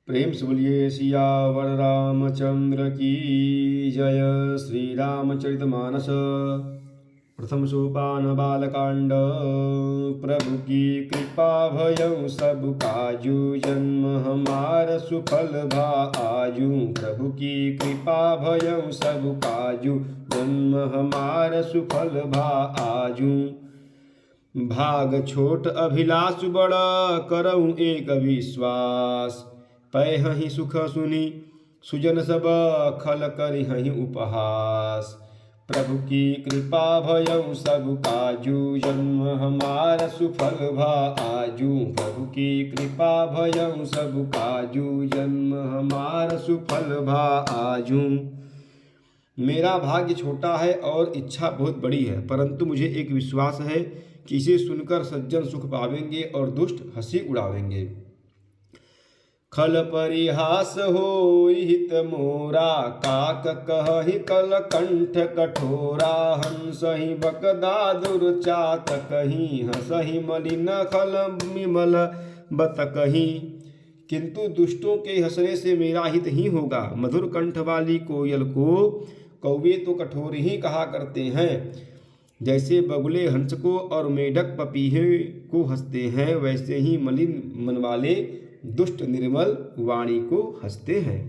प्रेम से बोलिए सियावर रामचंद्र की जय। श्री रामचरितमानस प्रथम सोपान बालकांड। प्रभु की कृपा भयउ सब काजू, जन्म हमार सुफल भा आजू। प्रभु की कृपा भयउ सब काजू, जन्म हमार सुफल भा आजू। भाग छोट अभिलाष बड़ा, करऊँ एक विश्वास। पै हहि सुख सुनी सुजन सब, खल करि हहि उपहास। प्रभु की कृपा भयउ सब काजू, जन्म हमार सुफल भा आजू। प्रभु की कृपा भयउ सब काजू, जन्म हमार सुफल भा आजू। मेरा भाग्य छोटा है और इच्छा बहुत बड़ी है, परंतु मुझे एक विश्वास है कि इसे सुनकर सज्जन सुख पावेंगे और दुष्ट हंसी उड़ावेंगे। खल परिहास होई हित मोरा, काक कहहि कल कंठ कठोरा। हंसहि बकदादुर चात कहीं, हंसहि मलिन खल विमल बत कहीं। किंतु दुष्टों के हंसने से मेरा हित ही होगा। मधुर कंठ वाली कोयल को कौवे तो कठोर ही कहा करते हैं, जैसे बगुले हंस को और मेढक पपीहे को हंसते हैं, वैसे ही मलिन मन वाले दुष्ट निर्मल वाणी को हंसते हैं।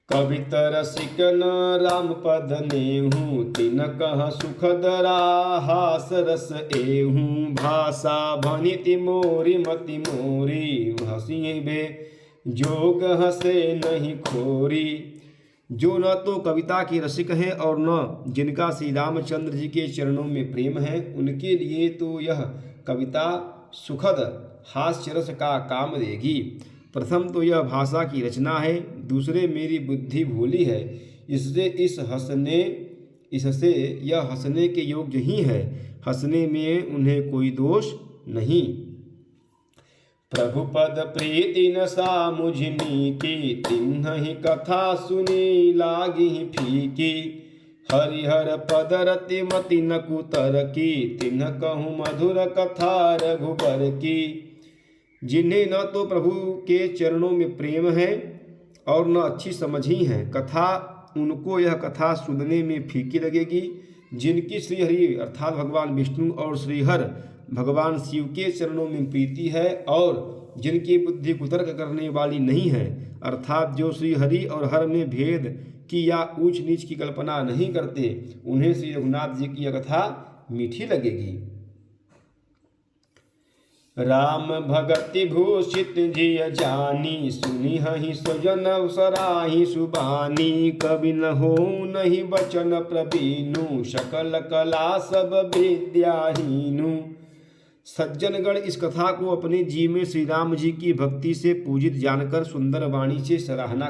कविता रसिक न राम पद नेहूँ, तिन कह सुखदरा हास रस एहूँ। भाषा भनिति मोरी मति मोरी, हंसी बे जोग हंसे नहीं खोरी। जो न तो कविता के रसिक हैं और न जिनका श्री रामचंद्र जी के चरणों में प्रेम है, उनके लिए तो यह कविता सुखद हास्य रस का काम देगी। प्रथम तो यह भाषा की रचना है, दूसरे मेरी बुद्धि भोली है, इससे यह हंसने के योग्य ही है। हंसने में उन्हें कोई दोष नहीं। प्रभु पद प्रीति न सा मुझनी की, तिन्हि कथा सुनी लागी फीकी। हरिहर पद रति मति न कुतर की, तिन्ह कहूँ मधुर कथा रघुबर की। जिन्हें न तो प्रभु के चरणों में प्रेम है और न अच्छी समझ ही है कथा, उनको यह कथा सुनने में फीकी लगेगी। जिनकी श्रीहरि अर्थात भगवान विष्णु और श्रीहर भगवान शिव के चरणों में प्रीति है और जिनकी बुद्धि कुतर्क करने वाली नहीं है, अर्थात जो श्री हरि और हर में भेद की या ऊंच नीच की कल्पना नहीं करते, उन्हें श्री रघुनाथ जी की यह कथा मीठी लगेगी। राम भगति भूषित जिय जानी, सुनी हहि सुजन सराहि सुबानी। कवि न हो नहीं बचन प्रवीणु, सकल कला सब विद्याहीनु। सज्जनगण इस कथा को अपने जी में श्री राम जी की भक्ति से पूजित जानकर सुंदर वाणी से सराहना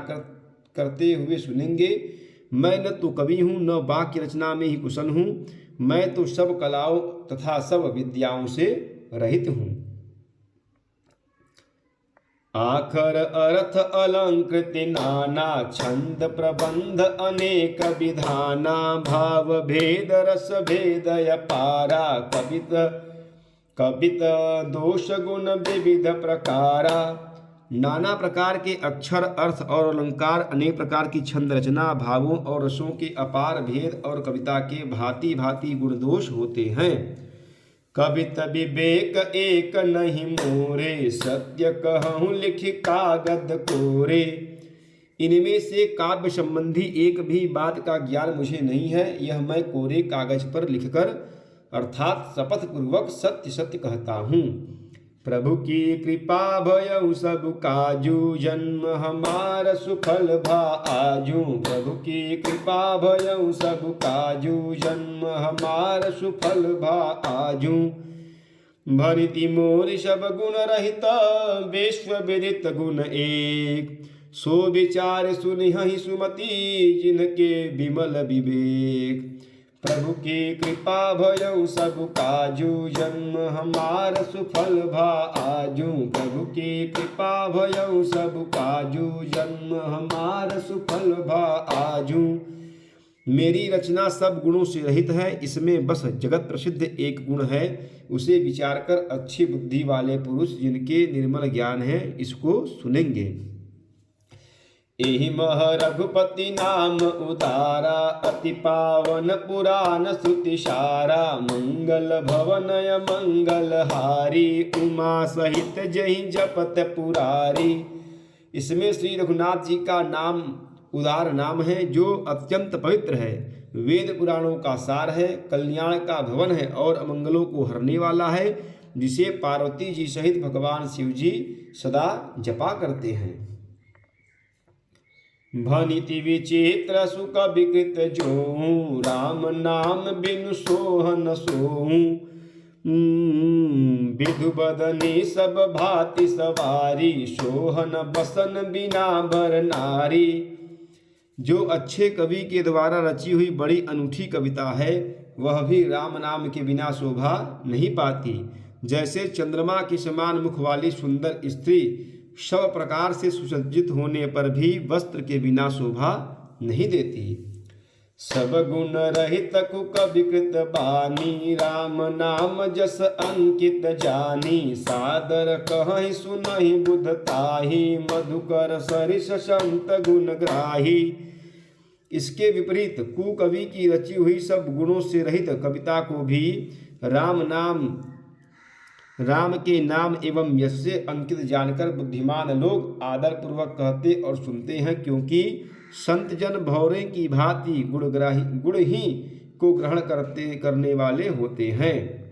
करते हुए सुनेंगे। मैं न तो कवि हूँ, न वाक्य रचना में ही कुशल हूँ, मैं तो सब कलाओं तथा सब विद्याओं से रहित हूँ। आखर अर्थ अलंकृति नाना, छंद प्रबंध अनेक विधाना। भाव भेद रस भेद अपारा, कवित दोष गुण विविध प्रकारा। नाना प्रकार के अक्षर अर्थ और अलंकार, अनेक प्रकार की छंद रचना, भावों और रसों के अपार भेद और कविता के भांति भांति गुण दोष होते हैं। कवित विवेक एक नहीं मोरे, सत्य कहूँ लिख कागद कोरे। इनमें से काव्य संबंधी एक भी बात का ज्ञान मुझे नहीं है, यह मैं कोरे कागज पर लिखकर अर्थात शपथ पूर्वक सत्य सत्य कहता हूँ। प्रभु की कृपा भयउ सब काजू, जन्म हमार सुफल भा आजू। प्रभु की कृपा भयउ सब काजू, जन्म हमार सुफल भा आजू। भरिति मोर सब गुण रहित, विश्व विदित गुण एक। सो विचार सुनिहि सुमति, जिनके विमल विवेक। प्रभु की कृपा भयउ सब काजू, जन्म हमार सुफल भा आजू। प्रभु की कृपा भयउ सब काजू, जन्म हमार सुफल भा आजू। मेरी रचना सब गुणों से रहित है, इसमें बस जगत प्रसिद्ध एक गुण है, उसे विचार कर अच्छी बुद्धि वाले पुरुष जिनके निर्मल ज्ञान है इसको सुनेंगे। एहि मह रघुपति नाम उदारा, अति पावन पुराण श्रुति सारा, मंगल भवनय मंगल हारी, उमा सहित जहि जपत पुरारी। इसमें श्री रघुनाथ जी का नाम उदार नाम है जो अत्यंत पवित्र है, वेद पुराणों का सार है, कल्याण का भवन है और अमंगलों को हरने वाला है, जिसे पार्वती जी सहित भगवान शिव जी सदा जपा करते हैं। भनिति विचित्र सुख विकृत जोहूँ, राम नाम बिनु सोहन सोहूँ। विधु बदनी सब भांति सवारी, सोहन बसन बिना बर नारी। जो अच्छे कवि के द्वारा रची हुई बड़ी अनूठी कविता है, वह भी राम नाम के बिना शोभा नहीं पाती। जैसे चंद्रमा के समान मुख वाली सुंदर स्त्री सब प्रकार से सुसज्जित होने पर भी वस्त्र के बिना शोभा नहीं देती। सब गुण रहित कुक विकृत बानी, राम नाम जस अंकित जानी। सादर कहहि सुनहि बुध ताहि, मधुकर सरिस संत गुण ग्राही। इसके विपरीत कुकवि की रची हुई सब गुणों से रहित कविता को भी राम के नाम एवं यश से अंकित जानकर बुद्धिमान लोग आदर पूर्वक कहते और सुनते हैं, क्योंकि संत जन भौरे की भांति गुण ही को ग्रहण करने वाले होते हैं।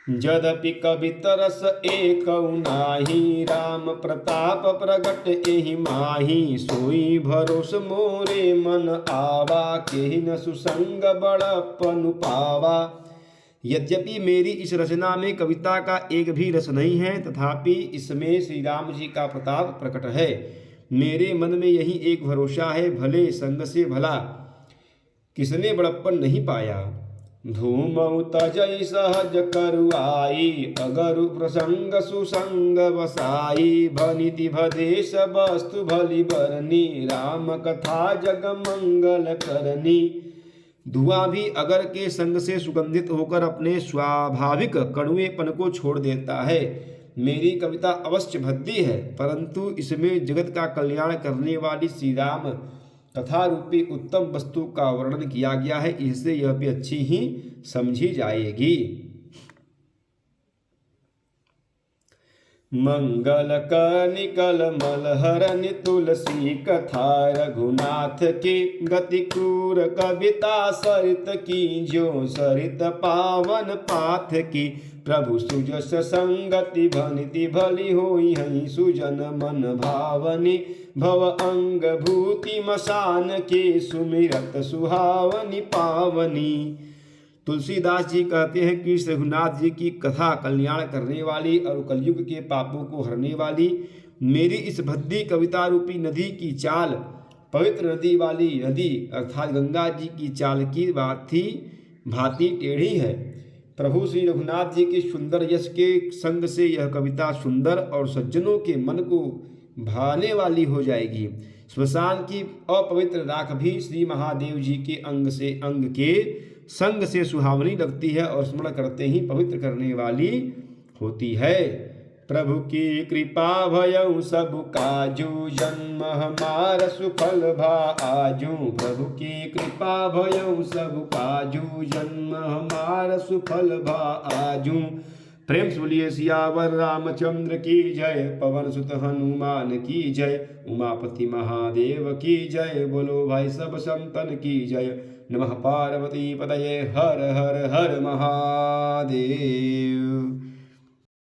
यद्यपि कवितरस एक नाही, राम प्रताप प्रगट एहि माही। सोई भरोस मोरे मन आवा, केहि न सुसंग बड़पनु पावा। यद्यपि मेरी इस रचना में कविता का एक भी रस नहीं है, तथापि इसमें श्री राम जी का प्रताप प्रकट है। मेरे मन में यही एक भरोसा है, भले संग से भला किसने बड़प्पन नहीं पाया। धूमऊ तजई सहज करुआई, अगरु प्रसंग सुसंग बसाई। भनिति भदेश वस्तु भली बरनी, राम कथा जग मंगल करनी। धुआं भी अगर के संग से सुगंधित होकर अपने स्वाभाविक कड़ुएपन को छोड़ देता है। मेरी कविता अवश्य भद्दी है, परंतु इसमें जगत का कल्याण करने वाली श्री राम कथा रूपी उत्तम वस्तु का वर्णन किया गया है, इससे यह भी अच्छी ही समझी जाएगी। मंगल कनिकल मलहरनि तुलसी कथा, रघुनाथ की गति क्रूर कविता सरित की। जो सरित पावन पाथ की, प्रभु सुजस संगति भनिति भली होई हई। सुजन मन भावनी, भव अंग भूति मसान के। सुमिरत सुहावनी पावनी। तुलसीदास जी कहते हैं कि श्री रघुनाथ जी की कथा कल्याण करने वाली और कलयुग के पापों को हरने वाली। मेरी इस भद्दी कविता रूपी नदी की चाल पवित्र नदी वाली नदी अर्थात गंगा जी की चाल की भांति टेढ़ी है। प्रभु श्री रघुनाथ जी के सुंदर यश के संग से यह कविता सुंदर और सज्जनों के मन को भाने वाली हो जाएगी। श्मशान की अपवित्र राख भी श्री महादेव जी के अंग के संग से सुहावनी लगती है और स्मरण करते ही पवित्र करने वाली होती है। प्रभु की कृपा भयउ सब काजू, जन्म हमार सुफल भा आजू। प्रभु की कृपा भयउ सब काजू, जन्म हमार सुफल भा आजू। प्रेम से बोलिए सियावर रामचंद्र की जय, पवन सुत हनुमान की जय, उमापति महादेव की जय। बोलो भाई सब संतन की जय। नमः पार्वती पतये, हर हर हर महादेव।